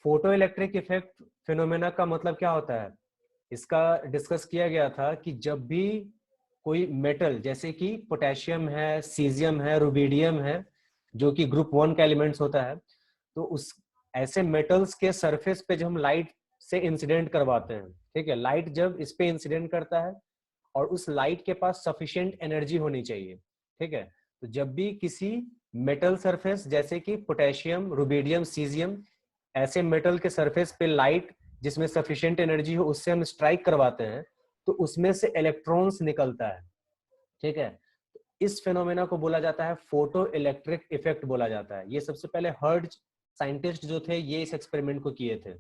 Photo electric effect phenomena का मतलब क्या होता है, इसका डिस्कस किया गया था कि जब भी कोई मेटल जैसे कि पोटेशियम है, सीजियम है, रुबिडियम है, जो कि ग्रुप 1 का एलिमेंट्स होता है, तो उस ऐसे मेटल्स के सरफेस पे जब हम लाइट से इंसिडेंट करवाते हैं, ठीक है, लाइट जब इस पे इंसिडेंट करता है और उस लाइट के पास सफिशिएंट एनर्जी होनी चाहिए, ठीक है, तो जब भी किसी मेटल सरफेस जैसे कि पोटेशियम, रुबिडियम, सीजियम, ऐसे मेटल के सरफेस पे लाइट जिसमें सफिशिएंट एनर्जी हो उससे हम स्ट्राइक करवाते हैं, तो उसमें से इलेक्ट्रॉन्स निकलता है, ठीक है। इस फेनोमेना को बोला जाता है फोटो इलेक्ट्रिक इफेक्ट बोला जाता है। ये सबसे पहले हर्ट्ज साइंटिस्ट जो थे ये इस एक्सपेरिमेंट को किए थे।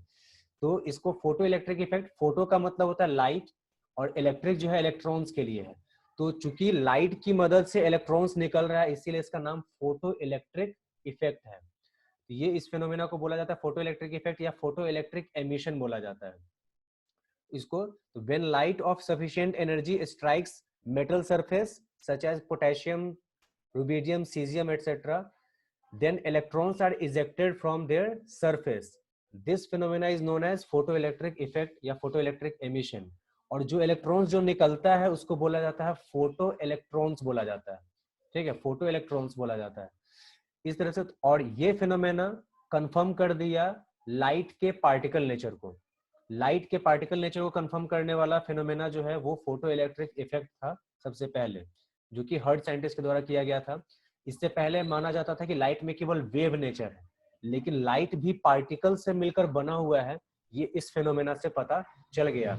तो इसको फोटो इलेक्ट्रिक इफेक्ट, फोटो का मतलब होता है लाइट और इलेक्ट्रिक जो है इलेक्ट्रॉन्स के लिए है, तो चूंकि लाइट की मदद से इलेक्ट्रॉन्स निकल रहा है इसीलिए इसका नाम फोटो इलेक्ट्रिक इफेक्ट है। ये इस फेनोमेना को बोला जाता है फोटो इलेक्ट्रिक इफेक्ट या फोटो इलेक्ट्रिक एमिशन बोला जाता है इसको। When light of sufficient energy strikes metal surface such as potassium, rubidium, caesium et cetera, then electrons are ejected from their surface. This phenomena is known as photoelectric effect या photoelectric emission। और जो electrons जो निकलता है उसको बोला जाता है फोटो इलेक्ट्रॉन्स बोला जाता है, ठीक है, फोटो इलेक्ट्रॉन्स बोला जाता है इस तरह से। और ये फिनोमेना कंफर्म कर दिया लाइट के पार्टिकल नेचर को। लाइट के पार्टिकल नेचर को कंफर्म करने वाला फिनोमेना जो है वो फोटो इलेक्ट्रिक इफेक्ट था सबसे पहले, जो कि हर्ट्ज साइंटिस्ट के द्वारा किया गया था। इससे पहले माना जाता था कि लाइट में केवल वेव नेचर है, लेकिन लाइट भी पार्टिकल से मिलकर बना हुआ है, ये इस फेनोमेना से पता चल गया।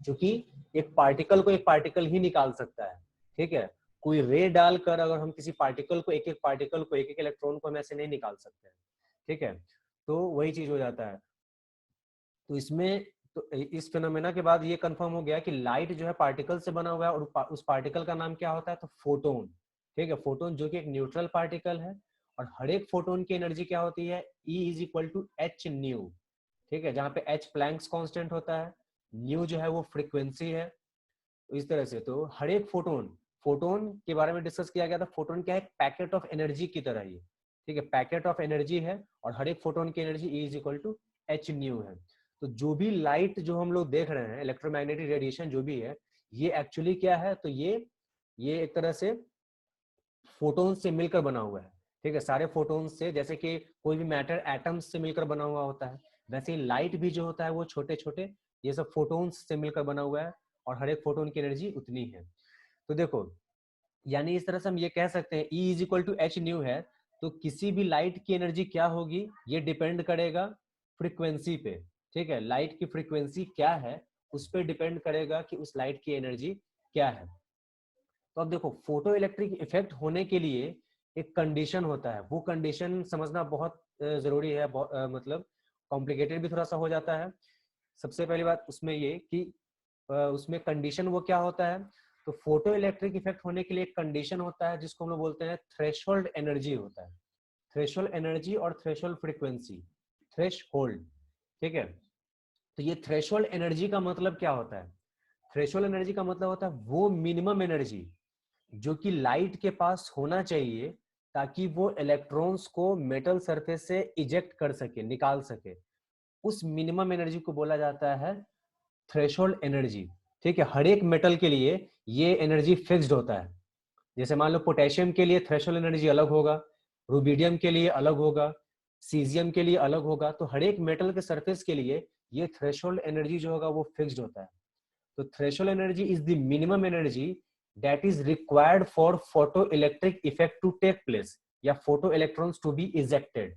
क्योंकि एक पार्टिकल को एक पार्टिकल ही निकाल सकता है, ठीक है, कोई रे डालकर अगर हम किसी पार्टिकल को एक एक इलेक्ट्रॉन को हम ऐसे नहीं निकाल सकते हैं, ठीक है, तो वही चीज हो जाता है। तो इसमें तो इस फिनोमेना के बाद ये कंफर्म हो गया कि लाइट जो है पार्टिकल से बना हुआ है और उस पार्टिकल का नाम क्या होता है, तो फोटोन, ठीक है, फोटोन जो कि एक न्यूट्रल पार्टिकल है। और हर एक फोटोन की एनर्जी क्या होती है, E is equal to h nu, ठीक है, जहां पे एच प्लैंक्स कांस्टेंट होता है, न्यू जो है वो फ्रीक्वेंसी है। तो इस तरह से तो हर एक फोटोन, फोटोन के बारे में डिस्कस किया गया था, फोटोन क्या है, पैकेट ऑफ एनर्जी की तरह ही, ठीक है, पैकेट ऑफ एनर्जी है और हर एक फोटोन की energy E is equal to h nu है। तो जो भी लाइट जो हम लोग देख रहे हैं, इलेक्ट्रोमैग्नेटिक रेडिएशन जो भी है, ये एक्चुअली क्या है, तो ये एक तरह से फोटोन से मिलकर बना हुआ है, ठीक है, सारे फोटोन से, जैसे कि कोई भी मैटर एटम्स से मिलकर बना हुआ होता है, वैसे ही लाइट भी जो होता है वो छोटे छोटे ये सब फोटोन्स से मिलकर बना हुआ है और हर एक फोटोन की एनर्जी उतनी है। तो देखो, यानी इस तरह से हम ये कह सकते हैं E is equal to h nu है, तो किसी भी लाइट की एनर्जी क्या होगी ये डिपेंड करेगा फ्रीक्वेंसी पे, ठीक है, लाइट की फ्रीक्वेंसी क्या है उस पर डिपेंड करेगा कि उस लाइट की एनर्जी क्या है। तो अब देखो, फोटो इलेक्ट्रिक इफेक्ट होने के लिए एक कंडीशन होता है, वो कंडीशन समझना बहुत जरूरी है, मतलब कॉम्प्लिकेटेड भी थोड़ा सा हो जाता है। सबसे पहली बात उसमें ये कि उसमें कंडीशन वो क्या होता है, तो फोटो इलेक्ट्रिक इफेक्ट होने के लिए एक कंडीशन होता है जिसको हम लोग बोलते हैं थ्रेशोल्ड एनर्जी होता है। थ्रेशोल्ड एनर्जी और थ्रेशोल्ड फ्रीक्वेंसी, थ्रेशोल्ड, ठीक है। तो ये थ्रेशोल्ड एनर्जी का मतलब क्या होता है, थ्रेशोल्ड एनर्जी का मतलब होता है वो मिनिमम एनर्जी जो कि लाइट के पास होना चाहिए ताकि वो इलेक्ट्रॉन्स को मेटल सरफेस से इजेक्ट कर सके, निकाल सके, उस मिनिमम एनर्जी को बोला जाता है थ्रेशोल्ड एनर्जी, ठीक है। हर एक मेटल के लिए ये एनर्जी फिक्स्ड होता है। जैसे मान लो पोटेशियम के लिए थ्रेशोल्ड एनर्जी अलग होगा, रुबिडियम के लिए अलग होगा, सीजियम के लिए अलग होगा, तो हर एक मेटल के सरफेस के लिए ये थ्रेशोल्ड एनर्जी जो होगा वो फिक्स्ड होता है। तो threshold energy is the minimum energy that is required for photo electric effect to take place या photo electrons to be ejected.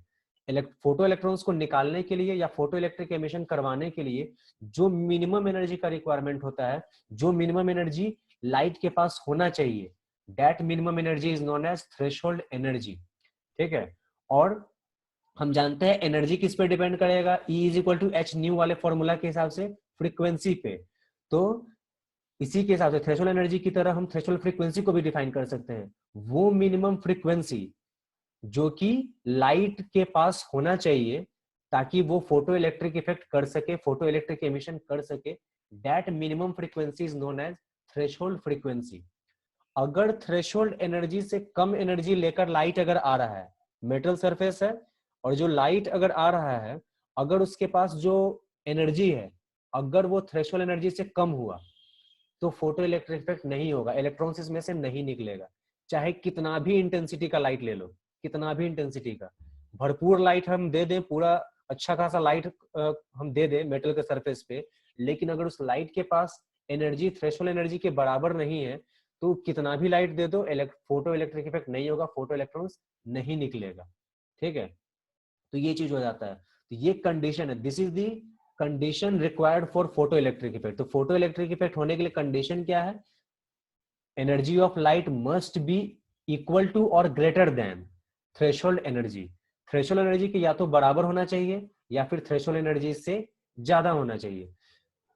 Photo electrons को निकालने के लिए या फोटो इलेक्ट्रिक एमिशन करवाने के लिए जो मिनिमम एनर्जी का रिक्वायरमेंट होता है, जो मिनिमम एनर्जी लाइट के पास होना चाहिए, that minimum energy is known as threshold energy, ठीक है। और हम जानते हैं एनर्जी किस पे डिपेंड करेगा, E is equal to h nu वाले फॉर्मूला के हिसाब से फ्रीक्वेंसी पे। तो इसी के हिसाब से थ्रेशोल्ड एनर्जी की तरह हम थ्रेशोल्ड फ्रीक्वेंसी को भी डिफाइन कर सकते हैं, वो मिनिमम फ्रीक्वेंसी जो कि लाइट के पास होना चाहिए ताकि वो फोटो इलेक्ट्रिक इफेक्ट कर सके, फोटो इलेक्ट्रिक एमिशन कर सके, that minimum frequency is known as threshold frequency. अगर थ्रेशोल्ड एनर्जी से कम एनर्जी लेकर लाइट अगर आ रहा है, मेटल सरफेस है और जो लाइट अगर आ रहा है अगर उसके पास जो एनर्जी है अगर वो थ्रेशोल्ड एनर्जी से कम हुआ तो फोटो इलेक्ट्रिक इफेक्ट नहीं होगा, इलेक्ट्रॉन्स इसमें से नहीं निकलेगा। चाहे कितना भी इंटेंसिटी का लाइट ले लो, कितना भी इंटेंसिटी का भरपूर लाइट हम दे दें, पूरा अच्छा खासा लाइट हम दे दें मेटल के सरफेस पे, लेकिन अगर उस लाइट के पास एनर्जी थ्रेशोल्ड एनर्जी के बराबर नहीं है तो कितना भी लाइट दे दो फोटो इलेक्ट्रिक इफेक्ट नहीं होगा, फोटो इलेक्ट्रॉन्स नहीं निकलेगा। ठीक है, तो ये चीज हो जाता है। तो ये कंडीशन है, this is the condition required for photo electric effect. तो फोटो इलेक्ट्रिक इफेक्ट होने के लिए कंडीशन क्या है? Energy of light must be equal to और greater than threshold energy. Threshold energy के या तो बराबर होना चाहिए या फिर थ्रेशोल्ड एनर्जी से ज्यादा होना चाहिए।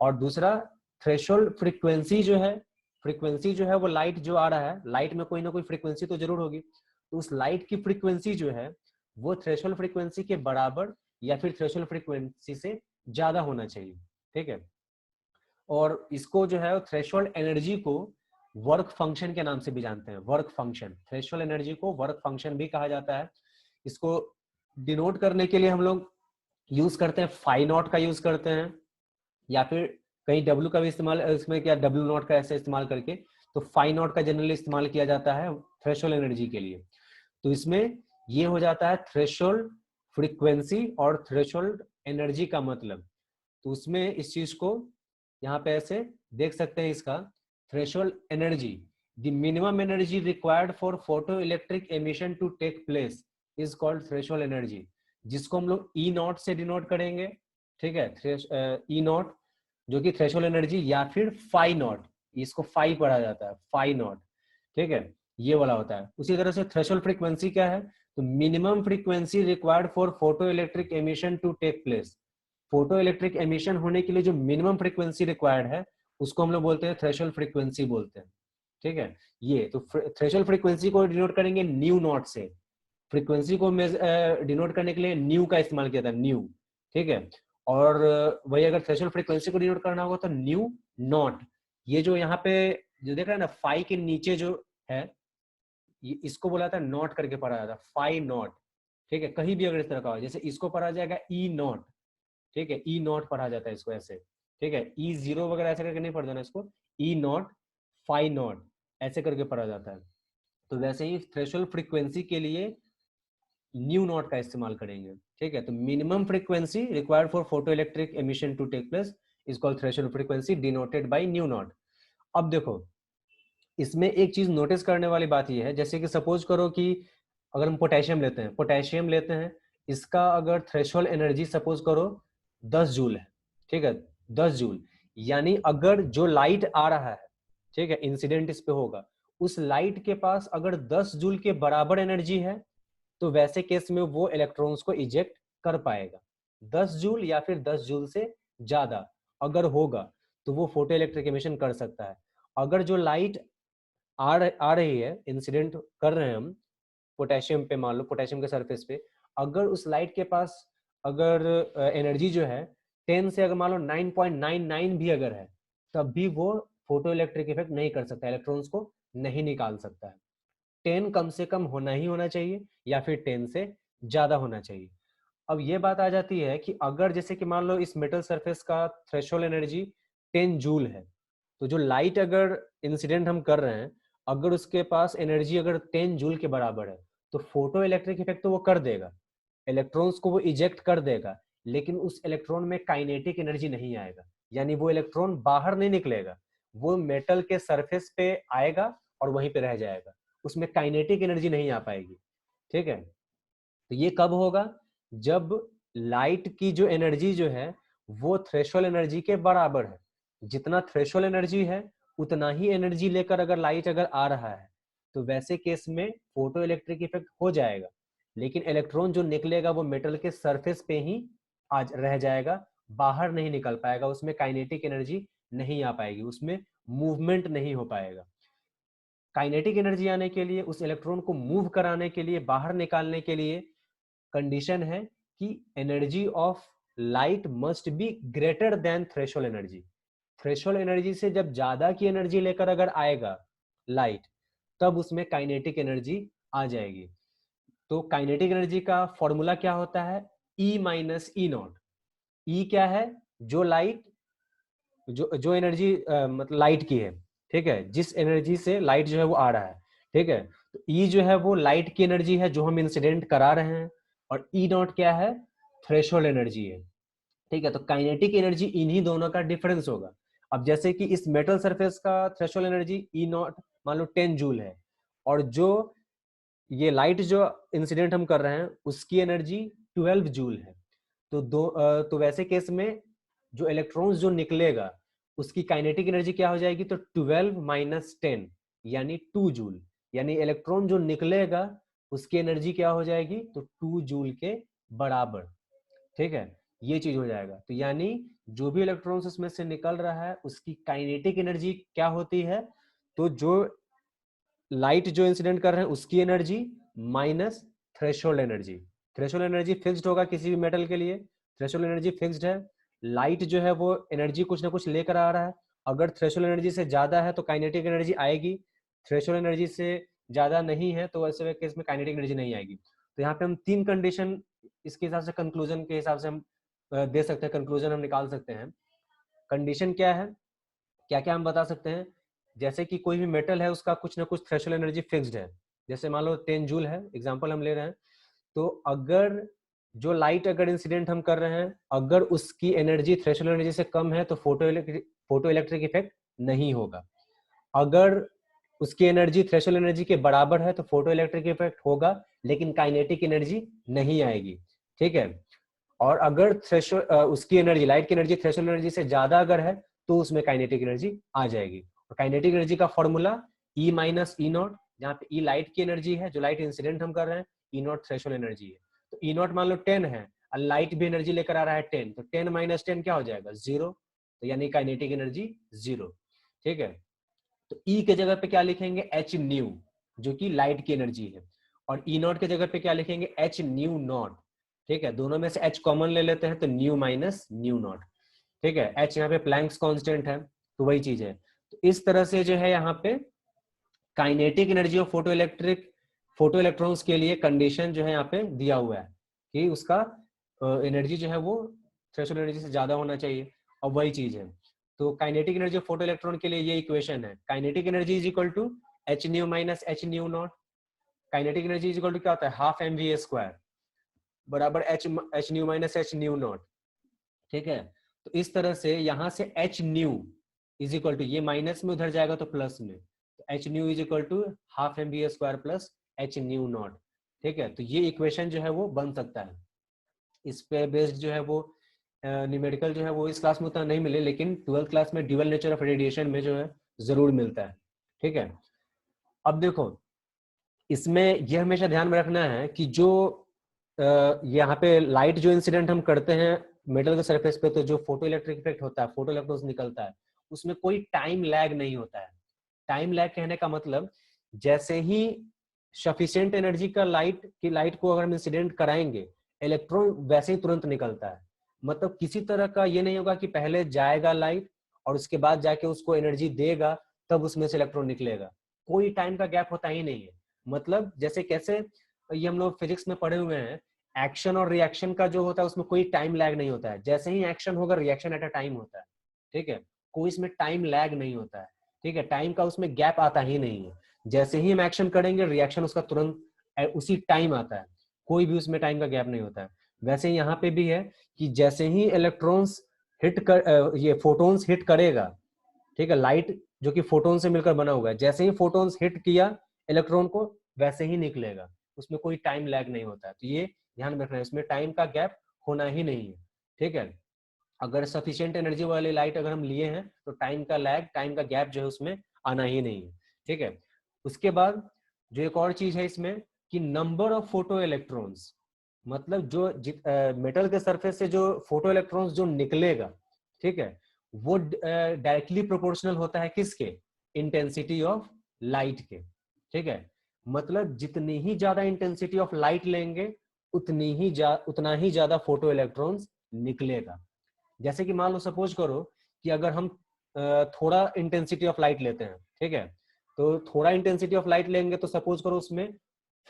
और दूसरा, थ्रेशोल्ड फ्रीक्वेंसी जो है, फ्रीक्वेंसी जो है वो लाइट जो आ रहा है, लाइट में कोई ना कोई फ्रीक्वेंसी तो जरूर होगी, तो उस लाइट की फ्रीक्वेंसी जो है वो थ्रेशोल्ड फ्रीक्वेंसी के बराबर या फिर थ्रेशोल्ड फ्रीक्वेंसी से ज्यादा होना चाहिए। ठीक है, और इसको जो है थ्रेशोल्ड एनर्जी को वर्क फंक्शन के नाम से भी जानते हैं, वर्क फंक्शन। थ्रेशोल्ड एनर्जी को वर्क फंक्शन भी कहा जाता है। इसको डिनोट करने के लिए हम लोग यूज करते हैं फाई नॉट का यूज करते हैं, या फिर कहीं डब्ल्यू का भी इस्तेमाल, इसमें क्या डब्ल्यू नॉट का ऐसे इस्तेमाल करके, तो फाई नॉट का जनरली इस्तेमाल किया जाता है थ्रेशोल्ड एनर्जी के लिए। तो इसमें ये हो जाता है थ्रेशोल्ड फ्रीक्वेंसी और थ्रेशोल्ड एनर्जी का मतलब। तो उसमें इस चीज को यहाँ पे ऐसे देख सकते हैं, इसका threshold energy, the minimum energy required for photo electric emission to take place is called threshold energy, जिसको हम लोग ई नॉट से डिनोट करेंगे। ठीक है, ई नॉट जो कि थ्रेशोल्ड एनर्जी, या फिर फाई नॉट, इसको फाई पढ़ा जाता है, फाई नॉट। ठीक है, ये वाला होता है। उसी तरह से थ्रेशोल्ड फ्रीक्वेंसी क्या है? तो minimum frequency required for photo electric emission to take place. Photo electric emission होने के लिए जो मिनिमम फ्रीक्वेंसी रिक्वायर्ड है उसको हम लोग बोलते हैं थ्रेशोल्ड फ्रीक्वेंसी बोलते हैं। ठीक है, ये तो थ्रेशोल्ड फ्रीक्वेंसी को डिनोट करेंगे न्यू नॉट से। फ्रीक्वेंसी को डिनोट करने के लिए न्यू का इस्तेमाल किया था, न्यू। ठीक है, और वही अगर थ्रेशोल्ड फ्रीक्वेंसी को डिनोट करना होगा तो न्यू नॉट। ये जो यहाँ पे जो देख रहे हैं ना, फाई के नीचे जो है, इसको बोला था नॉट करके पढ़ा जाता है, फाई नॉट। ठीक है, कहीं भी अगर इस तरह का हो, जैसे इसको पढ़ा जाएगा ई नॉट। ठीक है, ई नॉट पढ़ा जाता है इसको ऐसे। ठीक है, ई जीरो वगैरह ऐसे करके नहीं पढ़ देना इसको, ई नॉट, फाई नॉट ऐसे करके पढ़ा जाता है। तो वैसे ही थ्रेशोल्ड फ्रीक्वेंसी के लिए न्यू नॉट का इस्तेमाल करेंगे। ठीक है, तो minimum frequency required for photo electric emission to take place is called threshold frequency denoted by nu naught. अब देखो, इसमें एक चीज नोटिस करने वाली बात यह है, जैसे कि सपोज करो कि अगर हम पोटेशियम लेते हैं, पोटेशियम लेते हैं, इसका अगर थ्रेशोल्ड एनर्जी सपोज करो 10 जूल है। ठीक है, 10 जूल, यानी अगर जो लाइट आ रहा है, ठीक है, इंसिडेंट इस पे होगा, उस लाइट के पास अगर 10 जूल के बराबर एनर्जी है तो वैसे केस में वो इलेक्ट्रॉन्स को इजेक्ट कर पाएगा। 10 जूल या फिर 10 जूल से ज्यादा अगर होगा तो वो फोटो इलेक्ट्रिक एमिशन कर सकता है। अगर जो लाइट आ रही है, इंसिडेंट कर रहे हैं हम पोटेशियम पे, मान लो पोटेशियम के सरफेस पे, अगर उस लाइट के पास अगर एनर्जी जो है 10 से अगर मान लो 9.99 भी अगर है, तब भी वो फोटो इलेक्ट्रिक इफेक्ट नहीं कर सकता, इलेक्ट्रॉन्स को नहीं निकाल सकता है। 10 कम से कम होना ही होना चाहिए या फिर 10 से ज्यादा होना चाहिए। अब ये बात आ जाती है कि अगर जैसे कि मान लो इस मेटल सरफेस का थ्रेशोल्ड एनर्जी 10 जूल है, तो जो लाइट अगर इंसिडेंट हम कर रहे हैं, अगर उसके पास एनर्जी अगर 10 जूल के बराबर है, तो फोटो इलेक्ट्रिक इफेक्ट तो वो कर देगा, इलेक्ट्रॉन्स को वो इजेक्ट कर देगा, लेकिन उस इलेक्ट्रॉन में काइनेटिक एनर्जी नहीं आएगा, यानी वो इलेक्ट्रॉन बाहर नहीं निकलेगा, वो मेटल के सरफेस पे आएगा और वहीं पे रह जाएगा, उसमें काइनेटिक एनर्जी नहीं आ पाएगी। ठीक है, तो ये कब होगा? जब लाइट की जो एनर्जी जो है वो थ्रेशोल्ड एनर्जी के बराबर है। जितना थ्रेशोल्ड एनर्जी है उतना ही एनर्जी लेकर अगर लाइट अगर आ रहा है, तो वैसे केस में फोटो इलेक्ट्रिक इफेक्ट हो जाएगा, लेकिन इलेक्ट्रॉन जो निकलेगा वो मेटल के सरफेस पे ही आज रह जाएगा, बाहर नहीं निकल पाएगा, उसमें काइनेटिक एनर्जी नहीं आ पाएगी, उसमें मूवमेंट नहीं हो पाएगा। काइनेटिक एनर्जी आने के लिए, उस इलेक्ट्रॉन को मूव कराने के लिए, बाहर निकालने के लिए कंडीशन है कि energy of light must be greater than threshold energy. Threshold energy से जब ज्यादा की एनर्जी लेकर अगर आएगा लाइट, तब उसमें काइनेटिक एनर्जी आ जाएगी। तो काइनेटिक एनर्जी का फॉर्मूला क्या होता है? E minus E not. E क्या है, जो लाइट, जो एनर्जी मतलब लाइट की है, ठीक है, जिस एनर्जी से लाइट जो है वो आ रहा है, ठीक है। तो ई जो है वो लाइट की एनर्जी है जो हम इंसिडेंट करा रहे हैं, और ई नॉट क्या है, थ्रेशोल्ड एनर्जी है, ठीक है। तो काइनेटिक एनर्जी इन्हीं दोनों का डिफरेंस होगा। अब जैसे कि इस मेटल सरफेस का थ्रेशोल्ड एनर्जी ई नॉट मान लो 10 जूल है, और जो ये लाइट जो इंसिडेंट हम कर रहे हैं उसकी एनर्जी 12 जूल है। तो तो वैसे केस में जो इलेक्ट्रॉन्स जो निकलेगा उसकी काइनेटिक एनर्जी क्या हो जाएगी, तो 12 माइनस 10 यानी 2 जूल, यानी इलेक्ट्रॉन जो निकलेगा उसकी एनर्जी क्या हो जाएगी, तो 2 जूल के बराबर, ठीक है। ये चीज हो जाएगा। तो यानी जो भी इलेक्ट्रॉन्स उसमें से निकल रहा है उसकी काइनेटिक एनर्जी क्या होती है, तो जो लाइट जो इंसिडेंट कर रहे हैं उसकी energy minus threshold energy. Threshold energy fixed होगा किसी भी मेटल के लिए, थ्रेशोल्ड एनर्जी फिक्स्ड है। लाइट जो है वो एनर्जी कुछ ना कुछ लेकर आ रहा है, अगर थ्रेशोल्ड एनर्जी से ज्यादा है तो काइनेटिक एनर्जी आएगी, थ्रेशोल्ड एनर्जी से ज्यादा नहीं है तो वैसे केस में काइनेटिक एनर्जी नहीं आएगी। तो यहाँ पे हम 3 कंडीशन इसके हिसाब से कंक्लूजन के हिसाब से हम दे सकते हैं, कंक्लूजन हम निकाल सकते हैं। कंडीशन क्या है, क्या क्या हम बता सकते हैं, जैसे कि कोई भी मेटल है उसका कुछ ना कुछ थ्रेशोल्ड एनर्जी फिक्स्ड है, जैसे मान लो 10 जूल है, एग्जांपल हम ले रहे हैं। तो अगर जो लाइट अगर इंसिडेंट हम कर रहे हैं अगर उसकी एनर्जी थ्रेशोल्ड एनर्जी से कम है तो फोटो इलेक्ट्रिक इफेक्ट नहीं होगा। अगर उसकी एनर्जी थ्रेशोल्ड एनर्जी के बराबर है तो फोटो इलेक्ट्रिक इफेक्ट होगा, लेकिन काइनेटिक एनर्जी नहीं आएगी, ठीक है। और अगर थ्रेशोल्ड उसकी एनर्जी लाइट की एनर्जी थ्रेशोल्ड एनर्जी से ज्यादा अगर है तो उसमें काइनेटिक एनर्जी आ जाएगी। और काइनेटिक एनर्जी का formula E minus E not, जहाँ पे ई लाइट की एनर्जी है जो लाइट इंसिडेंट हम कर रहे हैं, ई नॉट थ्रेशोल्ड एनर्जी है। तो ई नॉट मान लो 10 है और लाइट भी एनर्जी लेकर आ रहा है 10, तो 10 माइनस 10 क्या हो जाएगा, 0। तो यानी काइनेटिक एनर्जी 0, ठीक है। तो ई के जगह पे क्या लिखेंगे, एच न्यू, जो कि लाइट की एनर्जी है, और ई नॉट के जगह पे क्या लिखेंगे, एच न्यू नॉट, ठीक है। दोनों में से एच कॉमन ले लेते हैं तो न्यू माइनस न्यू नॉट, ठीक है। एच यहाँ पे प्लैंक्स कांस्टेंट है तो वही चीज है। तो इस तरह से जो है यहाँ पे kinetic energy of photo electrons के लिए कंडीशन जो है यहाँ पे दिया हुआ है कि उसका एनर्जी जो है वो थ्रेशोल्ड एनर्जी से ज्यादा होना चाहिए, और वही चीज है। तो kinetic energy of photo electron के लिए ये इक्वेशन है, kinetic energy is equal to h nu minus h nu not. Kinetic energy is equal to क्या होता है, half m v a square बराबर h nu minus h nu not, ठीक है। तो इस तरह से यहां से h nu is equal to, ये माइनस में उधर जाएगा तो प्लस में, तो h nu is equal to half m b square plus h nu not, ठीक है। तो ये इक्वेशन जो है वो बन सकता है। इस पे बेस्ड जो है वो न्यूमेरिकल जो है वो इस क्लास में उतना नहीं मिले, लेकिन 12th क्लास में ड्यूअल नेचर ऑफ रेडिएशन में जो है जरूर मिलता है, ठीक है। अब देखो इसमें यह हमेशा ध्यान में रखना है कि जो यहाँ पे लाइट जो इंसिडेंट हम करते हैं मेटल के सरफेस पे, तो जो फोटो इलेक्ट्रिक इफेक्ट होता है, फोटो इलेक्ट्रॉन्स निकलता है, उसमें कोई टाइम लैग नहीं होता है। टाइम लैग कहने का मतलब जैसे ही सफिशिएंट एनर्जी का लाइट को अगर हम इंसिडेंट कराएंगे, इलेक्ट्रॉन वैसे ही तुरंत निकलता है। मतलब किसी तरह का ये नहीं होगा कि पहले जाएगा लाइट और उसके बाद जाके उसको एनर्जी देगा तब उसमें से इलेक्ट्रॉन निकलेगा, कोई टाइम का गैप होता ही नहीं है। मतलब जैसे कैसे ये हम लोग फिजिक्स में पढ़े हुए हैं, एक्शन और रिएक्शन का जो होता है उसमें कोई टाइम लैग नहीं होता है, जैसे ही एक्शन होगा रिएक्शन एट अ टाइम होता है, ठीक है। कोई इसमें टाइम लैग नहीं होता है, ठीक है, टाइम का उसमें गैप आता ही नहीं है। जैसे ही हम एक्शन करेंगे रिएक्शन उसका तुरंत उसी टाइम आता है, कोई भी उसमें टाइम का गैप नहीं होता है। वैसे यहाँ पे भी है कि जैसे ही इलेक्ट्रॉन्स ये फोटोन्स हिट करेगा, ठीक है, लाइट जो कि फोटोन से मिलकर बना हुआ है, जैसे ही फोटोन्स हिट किया इलेक्ट्रॉन को वैसे ही निकलेगा, उसमें कोई टाइम लैग नहीं होता है। तो ये ध्यान में रखना है, इसमें टाइम का गैप होना ही नहीं है, ठीक है। अगर सफिशिएंट एनर्जी वाली लाइट अगर हम लिए हैं तो टाइम का गैप जो है उसमें आना ही नहीं है, ठीक है। उसके बाद जो एक और चीज है इसमें कि नंबर ऑफ फोटो इलेक्ट्रॉन्स, मतलब जो मेटल के सरफेस से जो फोटो इलेक्ट्रॉन्स जो निकलेगा, ठीक है, वो डायरेक्टली प्रोपोर्शनल होता है किसके, इंटेंसिटी ऑफ लाइट के, ठीक है। मतलब जितनी ही ज्यादा इंटेंसिटी ऑफ लाइट लेंगे उतना ही ज्यादा फोटो इलेक्ट्रॉन्स निकलेगा। जैसे कि मान लो सपोज करो कि अगर हम थोड़ा इंटेंसिटी ऑफ लाइट लेते हैं, ठीक है, तो थोड़ा इंटेंसिटी ऑफ लाइट लेंगे तो सपोज करो उसमें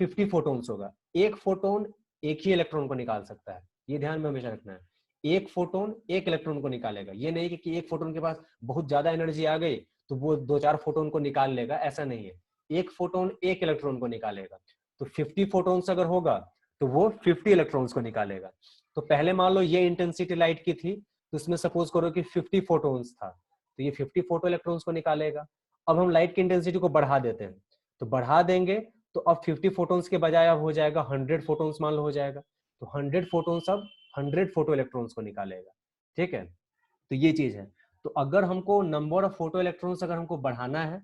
50 फोटोन्स होगा, एक फोटोन एक ही इलेक्ट्रॉन को निकाल सकता है, ये ध्यान में हमेशा रखना है। एक फोटोन एक इलेक्ट्रॉन को निकालेगा। ये नहीं कि एक फोटोन के पास बहुत ज्यादा एनर्जी आ गई तो वो 2-4 फोटोन को निकाल लेगा, ऐसा नहीं है। एक फोटोन एक इलेक्ट्रॉन को निकालेगा। तो 50 फोटोन्स अगर होगा तो वो 50 इलेक्ट्रॉन्स को निकालेगा। तो पहले मान लो ये इंटेंसिटी लाइट की थी, तो इसमें सपोज करो कि 50 फोटोन्स था, तो ये 50 फोटो इलेक्ट्रॉन्स को निकालेगा। अब हम लाइट की इंटेंसिटी को बढ़ा देते हैं, तो बढ़ा देंगे तो अब 50 फोटोन्स के बजाय अब हो जाएगा 100 फोटोन्स मान लो हो जाएगा। तो 100 फोटोन्स अब 100 फोटो इलेक्ट्रॉन्स को निकालेगा। ठीक है, तो ये चीज है। तो अगर हमको नंबर ऑफ फोटो इलेक्ट्रॉन्स अगर हमको बढ़ाना है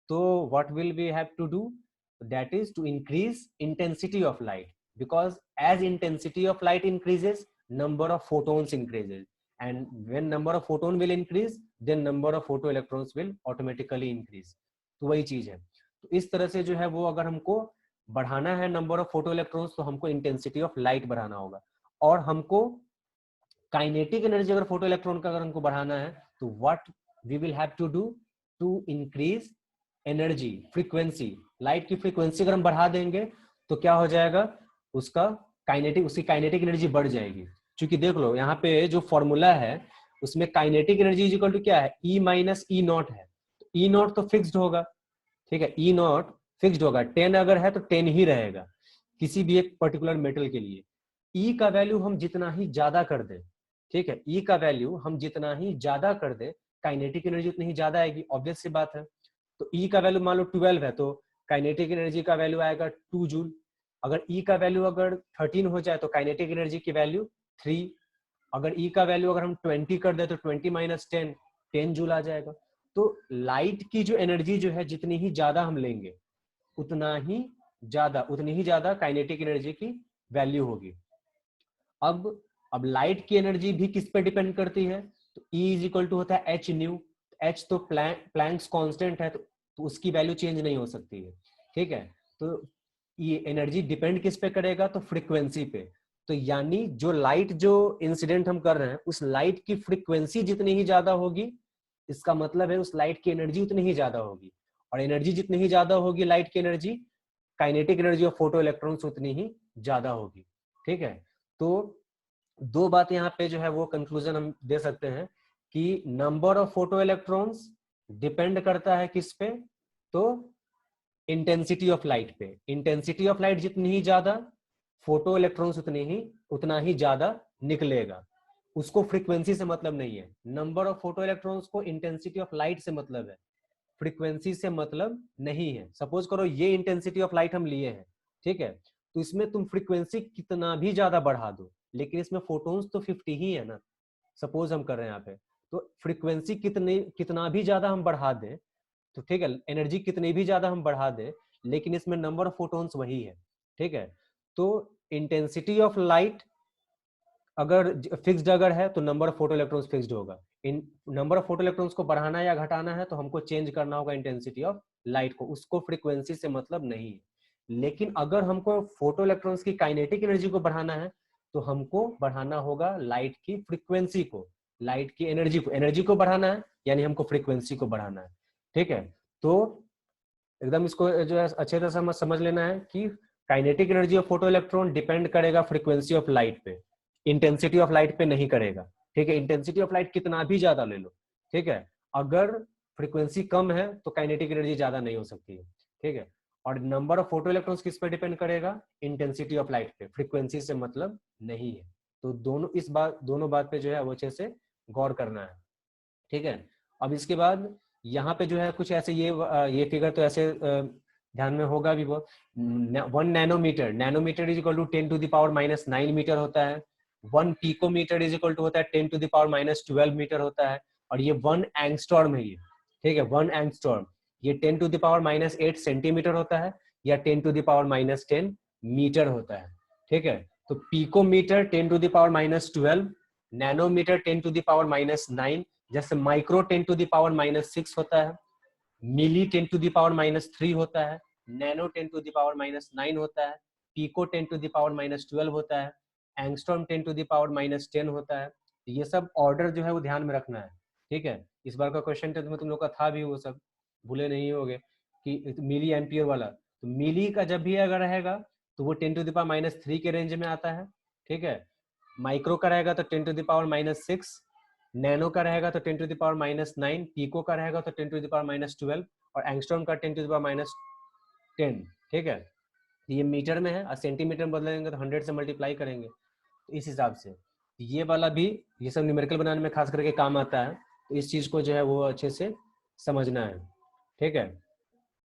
तो what will we have to do, that is to increase intensity of light, because as intensity of light increases, number of photons increases, and when number of photon will increase, then number of photoelectrons will automatically increase। तो वही चीज है। तो इस तरह से जो है वो अगर हमको बढ़ाना है नंबर ऑफ फोटो इलेक्ट्रॉन्स तो हमको इंटेंसिटी ऑफ लाइट बढ़ाना होगा। और हमको काइनेटिक एनर्जी अगर फोटो इलेक्ट्रॉन का अगर हमको बढ़ाना है तो what we will have to do, to increase energy frequency. Light की फ्रीक्वेंसी अगर हम बढ़ा देंगे तो क्या हो जाएगा, उसका काइनेटिक, उसकी काइनेटिक एनर्जी बढ़ जाएगी। क्योंकि देख लो यहाँ पे जो फॉर्मूला है उसमें kinetic energy is equal to क्या है, ई माइनस ई नॉट है। तो ई नॉट तो फिक्स्ड होगा, ठीक है, ई नॉट फिक्स्ड होगा, 10 अगर है तो 10 ही रहेगा किसी भी एक पर्टिकुलर मेटल के लिए। ई का वैल्यू हम जितना ही ज्यादा कर दें, ठीक है, ई का वैल्यू हम जितना ही ज्यादा कर दें काइनेटिक एनर्जी उतनी ही ज्यादा आएगी, ऑब्वियस सी बात है। तो ई का वैल्यू मान लो 12 है तो काइनेटिक एनर्जी का वैल्यू आएगा 2 जूल। अगर ई का वैल्यू अगर 13 हो जाए तो काइनेटिक एनर्जी की वैल्यू 3। अगर ई का वैल्यू अगर हम 20 कर दे तो 20 माइनस 10 10 जूल आ जाएगा। तो लाइट की जो एनर्जी जो है जितनी ही ज्यादा हम लेंगे उतनी ही ज्यादा काइनेटिक एनर्जी की वैल्यू होगी। अब लाइट की एनर्जी भी किस पे डिपेंड करती है, तो E इज इक्वल टू होता है एच न्यू। एच तो प्लैंक्स कांस्टेंट है तो उसकी वैल्यू चेंज नहीं हो सकती है, ठीक है। तो ये एनर्जी डिपेंड किस पे करेगा, तो फ्रीक्वेंसी पे। तो यानी जो लाइट जो इंसिडेंट हम कर रहे हैं उस लाइट की फ्रीक्वेंसी जितनी ही ज्यादा होगी, इसका मतलब है उस लाइट की एनर्जी उतनी ही ज्यादा होगी। और एनर्जी जितनी ही ज्यादा होगी लाइट की energy, kinetic energy of photo electrons उतनी ही ज्यादा होगी, ठीक है। तो दो बात यहाँ पे जो है वो कंक्लूजन हम दे सकते हैं कि number of photo electrons depend करता है किस पे, तो इंटेंसिटी ऑफ लाइट पे। इंटेंसिटी ऑफ लाइट जितनी ही ज्यादा, फोटो इलेक्ट्रॉन्स उतना ही ज्यादा निकलेगा। उसको फ्रीक्वेंसी से मतलब नहीं है। नंबर ऑफ फोटो इलेक्ट्रॉन्स को इंटेंसिटी ऑफ लाइट से मतलब है, फ्रीक्वेंसी से मतलब नहीं है। सपोज करो ये इंटेंसिटी ऑफ लाइट हम लिए हैं, ठीक है, तो इसमें तुम फ्रीक्वेंसी कितना भी ज्यादा बढ़ा दो लेकिन इसमें फोटोन्स तो 50 ही है ना, सपोज हम कर रहे हैं यहाँ पे। तो फ्रीक्वेंसी कितना भी ज्यादा हम बढ़ा दें, तो ठीक है, एनर्जी कितनी भी ज्यादा हम बढ़ा दें लेकिन इसमें नंबर ऑफ फोटोन्स वही है, ठीक है। तो इंटेंसिटी ऑफ लाइट अगर फिक्स्ड अगर है तो number of photo electrons fixed होगा। इन नंबर ऑफ फोटो इलेक्ट्रॉन्स को बढ़ाना या घटाना है तो हमको चेंज करना होगा इंटेंसिटी ऑफ लाइट को, उसको फ्रीक्वेंसी से मतलब नहीं है। लेकिन अगर हमको फोटो इलेक्ट्रॉन्स की काइनेटिक एनर्जी को बढ़ाना है तो हमको बढ़ाना होगा लाइट की फ्रीक्वेंसी को, लाइट की एनर्जी को बढ़ाना है, यानी हमको फ्रीक्वेंसी को बढ़ाना है, ठीक है। तो एकदम इसको जो है अच्छे तरह से समझ लेना है कि kinetic energy of photo electron depend करेगा फ्रीक्वेंसी ऑफ लाइट पे, इंटेंसिटी ऑफ लाइट पे नहीं करेगा, ठीक है। इंटेंसिटी ऑफ लाइट कितना भी ज्यादा ले लो, ठीक है, अगर फ्रीक्वेंसी कम है तो काइनेटिक एनर्जी ज्यादा नहीं हो सकती है, ठीक है। और नंबर ऑफ फोटो इलेक्ट्रॉन्स किस पे डिपेंड करेगा, इंटेंसिटी ऑफ लाइट पे, फ्रीक्वेंसी से मतलब नहीं है। तो दोनों बात पे जो है वो अच्छे से गौर करना है, ठीक है। अब इसके बाद यहाँ पे जो है कुछ ऐसे ये फिगर तो ऐसे ध्यान में होगा भी बहुत। 1 nanometre is equal to 10 to the power minus 9 metre होता है। 1 पिकोमीटर इज इक्वल टू होता है 10 to the power minus 12 metre होता है। और ये 1 एंगस्टॉर्म है, ये ठीक है, 1 एंगस्टॉर्म ये 10 to the power minus 8 centimetre होता है या 10 to the power minus 10 metre होता है, ठीक है। तो picometre 10 to the power minus 12, nanometre 10 to the power minus 9, जैसे micro 10 to the power minus 6 होता है, milli 10 to the power minus 3 होता है, nano 10 to the power minus 9 होता है, pico 10 to the power minus 12 होता है, angstrom 10 to the power minus 10 होता है। तो ये सब ऑर्डर जो है वो ध्यान में रखना है, ठीक है। इस बार का क्वेश्चन टेंथ में तुम लोग का था भी, वो सब भूले नहीं होगे कि मिली एम्पियर वाला। तो मिली का जब भी अगर रहेगा तो वो 10 टू द पावर माइनस 3 के रेंज में आता है, ठीक है। माइक्रो का रहेगा तो 10⁻⁻6, नैनो का रहेगा तो 10⁻⁹, पीको का रहेगा तो 10⁻12 और एंगस्ट्रॉम का 10⁻10। ठीक है, ये मीटर में है और सेंटीमीटर में बदलेंगे तो 100 से मल्टीप्लाई करेंगे, तो इस हिसाब से ये वाला भी, ये सब न्यूमेरिकल बनाने में खास करके काम आता है, तो इस चीज को जो है वो अच्छे से समझना है। ठीक है।